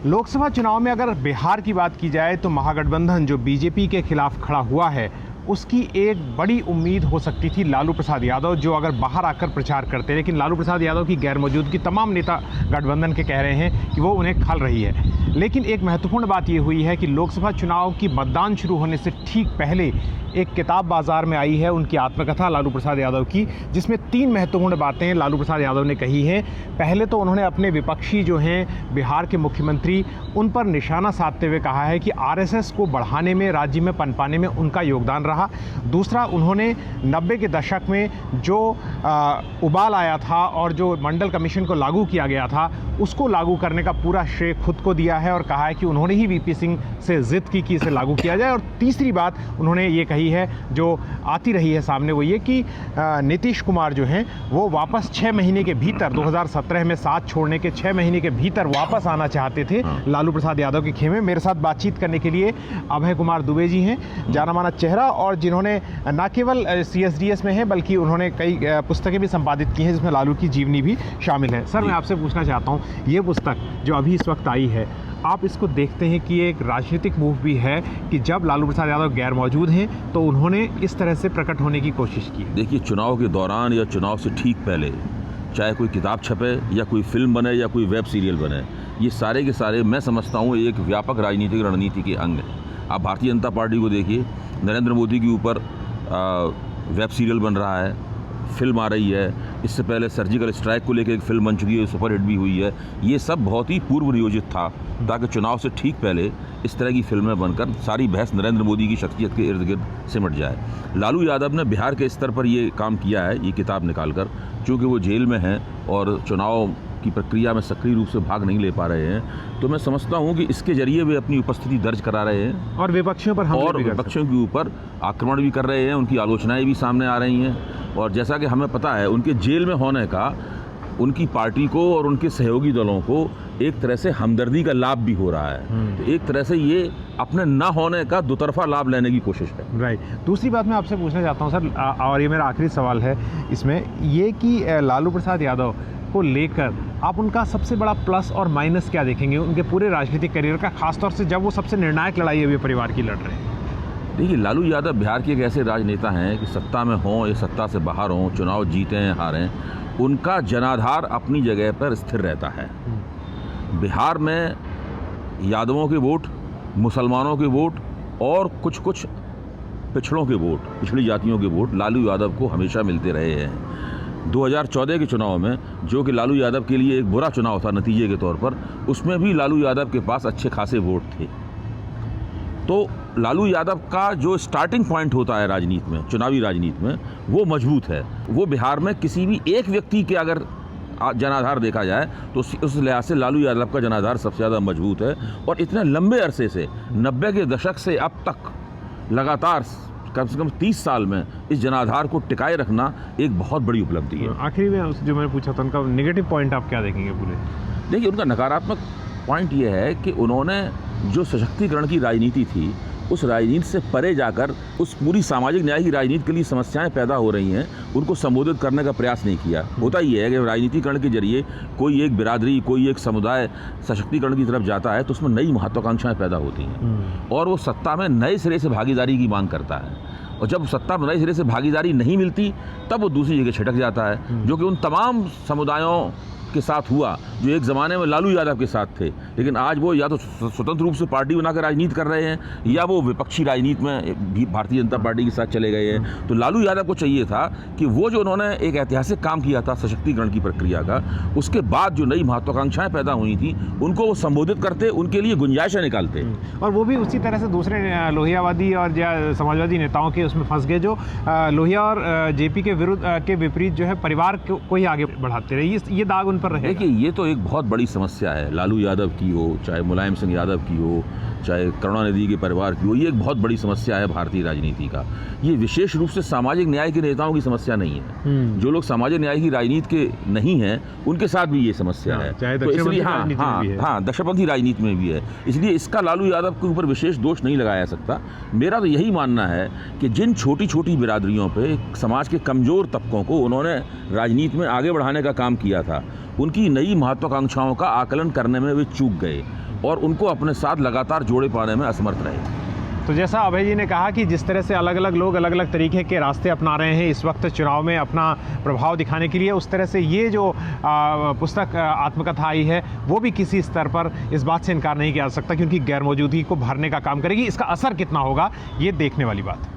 लोकसभा चुनाव में अगर बिहार की बात की जाए तो महागठबंधन जो बीजेपी के खिलाफ खड़ा हुआ है, उसकी एक बड़ी उम्मीद हो सकती थी लालू प्रसाद यादव, जो अगर बाहर आकर प्रचार करते हैं। लेकिन लालू प्रसाद यादव की गैर मौजूदगी तमाम नेता गठबंधन के कह रहे हैं कि वो उन्हें खल रही है। लेकिन एक महत्वपूर्ण बात ये हुई है कि लोकसभा चुनाव की मतदान शुरू होने से ठीक पहले एक किताब बाजार में आई है, उनकी आत्मकथा लालू प्रसाद यादव की, जिसमें 3 महत्वपूर्ण बातें लालू प्रसाद यादव ने कही हैं। पहले तो उन्होंने अपने विपक्षी जो हैं बिहार के मुख्यमंत्री, उन पर निशाना साधते हुए कहा है कि आरएसएस को बढ़ाने में, राज्य में पनपाने में उनका योगदान रहा। दूसरा, उन्होंने 90 के दशक में जो उबाल आया था और जो मंडल कमीशन को लागू किया गया था, उसको लागू करने का पूरा श्रेय खुद को दिया है और कहा है कि उन्होंने ही वीपी सिंह से जिद की कि इसे लागू किया जाए। और तीसरी बात उन्होंने ये कही है, जो आती रही है सामने, वो ये कि नीतीश कुमार जो हैं वो वापस 6 महीने के भीतर, 2017 में साथ छोड़ने के 6 महीने के भीतर वापस आना चाहते थे लालू प्रसाद यादव के खेमे। मेरे साथ बातचीत करने के लिए अभय कुमार दुबे जी हैं, जाना माना चेहरा, और जिन्होंने न केवल CSDS में हैं बल्कि उन्होंने कई पुस्तकें भी संपादित की हैं, जिसमें लालू की जीवनी भी शामिल है। सर, मैं आपसे पूछना चाहता हूँ, ये पुस्तक जो अभी इस वक्त आई है, आप इसको देखते हैं कि एक राजनीतिक मूव भी है कि जब लालू प्रसाद यादव गैर मौजूद हैं तो उन्होंने इस तरह से प्रकट होने की कोशिश की? देखिए, चुनाव के दौरान या चुनाव से ठीक पहले चाहे कोई किताब छपे या कोई फिल्म बने या कोई वेब सीरियल बने, ये सारे के सारे मैं समझता हूँ एक व्यापक राजनीतिक रणनीति के अंग है। आप भारतीय जनता पार्टी को देखिए, नरेंद्र मोदी के ऊपर वेब सीरियल बन रहा है, फिल्म आ रही है, इससे पहले सर्जिकल स्ट्राइक को लेकर एक फिल्म बन चुकी है, सुपरहिट भी हुई है। ये सब बहुत ही पूर्व नियोजित था ताकि चुनाव से ठीक पहले इस तरह की फिल्में बनकर सारी बहस नरेंद्र मोदी की शख्सियत के इर्द गिर्द सिमट जाए। लालू यादव ने बिहार के स्तर पर ये काम किया है, ये किताब निकालकर, चूँकि वो जेल में हैं और चुनाव की प्रक्रिया में सक्रिय रूप से भाग नहीं ले पा रहे हैं, तो मैं समझता हूं कि इसके जरिए वे अपनी उपस्थिति दर्ज करा रहे हैं और विपक्षियों पर और विपक्षियों के ऊपर आक्रमण भी कर रहे हैं, उनकी आलोचनाएं भी सामने आ रही हैं। और जैसा कि हमें पता है, उनके जेल में होने का उनकी पार्टी को और उनके सहयोगी दलों को एक तरह से हमदर्दी का लाभ भी हो रहा है। तो एक तरह से ये अपने ना होने का दोतरफा लाभ लेने की कोशिश है। राइट। दूसरी बात मैं आपसे पूछना चाहता हूँ सर, और ये मेरा आखिरी सवाल है इसमें, ये कि लालू प्रसाद यादव को लेकर आप उनका सबसे बड़ा प्लस और माइनस क्या देखेंगे उनके पूरे राजनीतिक करियर का, खासतौर से जब वो सबसे निर्णायक लड़ाई अभी परिवार की लड़ रहे हैं? देखिए, लालू यादव बिहार के एक ऐसे राजनेता हैं कि सत्ता में हों या सत्ता से बाहर हों, चुनाव जीतें हारें, उनका जनाधार अपनी जगह पर स्थिर रहता है। बिहार में यादवों के वोट, मुसलमानों के वोट और कुछ पिछड़ों के वोट, पिछड़ी जातियों के वोट लालू यादव को हमेशा मिलते रहे हैं। 2014 के चुनाव में, जो कि लालू यादव के लिए एक बुरा चुनाव था नतीजे के तौर पर, उसमें भी लालू यादव के पास अच्छे खासे वोट थे। तो लालू यादव का जो स्टार्टिंग पॉइंट होता है राजनीति में, चुनावी राजनीति में, वो मजबूत है। वो बिहार में किसी भी एक व्यक्ति के अगर जनाधार देखा जाए तो उस लिहाज से लालू यादव का जनाधार सबसे ज़्यादा मजबूत है। और इतने लंबे अरसे से, 90 के दशक से अब तक लगातार कम से कम 30 साल में इस जनाधार को टिकाए रखना एक बहुत बड़ी उपलब्धि है। आखिरी में जो मैंने पूछा था, उनका नेगेटिव पॉइंट आप क्या देखेंगे पूरे? देखिए, उनका नकारात्मक पॉइंट ये है कि उन्होंने जो सशक्तिकरण की राजनीति थी, उस राजनीति से परे जाकर उस पूरी सामाजिक न्याय की राजनीति के लिए समस्याएं पैदा हो रही हैं, उनको संबोधित करने का प्रयास नहीं किया। होता ये है कि राजनीतिकरण के जरिए कोई एक बिरादरी, कोई एक समुदाय सशक्तिकरण की तरफ जाता है तो उसमें नई महत्वाकांक्षाएं पैदा होती हैं और वो सत्ता में नए सिरे से भागीदारी की मांग करता है। और जब सत्ता में नए सिरे से भागीदारी नहीं मिलती, तब वो दूसरी जगह छिटक जाता है, जो कि उन तमाम समुदायों के साथ हुआ जो एक ज़माने में लालू यादव के साथ थे। लेकिन आज वो या तो स्वतंत्र रूप से पार्टी बनाकर राजनीति कर रहे हैं या वो विपक्षी राजनीति में भी भारतीय जनता पार्टी के साथ चले गए हैं। तो लालू यादव को चाहिए था कि वो जो उन्होंने एक ऐतिहासिक काम किया था सशक्तिकरण की प्रक्रिया का, उसके बाद जो नई महत्वाकांक्षाएं पैदा हुई थी उनको वो संबोधित करते, उनके लिए गुंजाइशें निकालते। और वो भी उसी तरह से दूसरे लोहियावादी और समाजवादी नेताओं के उसमें फंस गए, जो लोहिया और जेपी के विरुद्ध के विपरीत जो है परिवार को ही आगे बढ़ाते रहे। ये दाग उन पर रहेगा। देखिए, ये तो एक बहुत बड़ी समस्या है, लालू यादव की हो, चाहे मुलायम सिंह यादव की हो, चाहे करुणानिधि के परिवार की हो, ये एक बहुत बड़ी समस्या है भारतीय राजनीति का। ये विशेष रूप से सामाजिक न्याय के नेताओं की समस्या नहीं है। जो लोग सामाजिक न्याय की राजनीति के नहीं हैं, उनके साथ भी ये समस्या है। तो इसलिए दक्षिणपंथी राजनीति में भी है। इसलिए इसका लालू यादव के ऊपर विशेष दोष नहीं लगाया सकता। मेरा तो यही मानना है कि जिन छोटी छोटी बिरादरियों पे, समाज के कमज़ोर तबकों को उन्होंने राजनीति में आगे बढ़ाने का काम किया था, उनकी नई महत्वाकांक्षाओं का आकलन करने में वे चूक गए और उनको अपने साथ लगातार जोड़े पाने में असमर्थ रहे। तो जैसा अभय जी ने कहा कि जिस तरह से अलग अलग लोग अलग अलग तरीके के रास्ते अपना रहे हैं इस वक्त चुनाव में अपना प्रभाव दिखाने के लिए, उस तरह से ये जो पुस्तक आत्मकथा आई है वो भी किसी स्तर पर इस बात से इनकार नहीं किया जा सकता क्योंकि गैर मौजूदगी को भरने का काम करेगी। इसका असर कितना होगा ये देखने वाली बात है।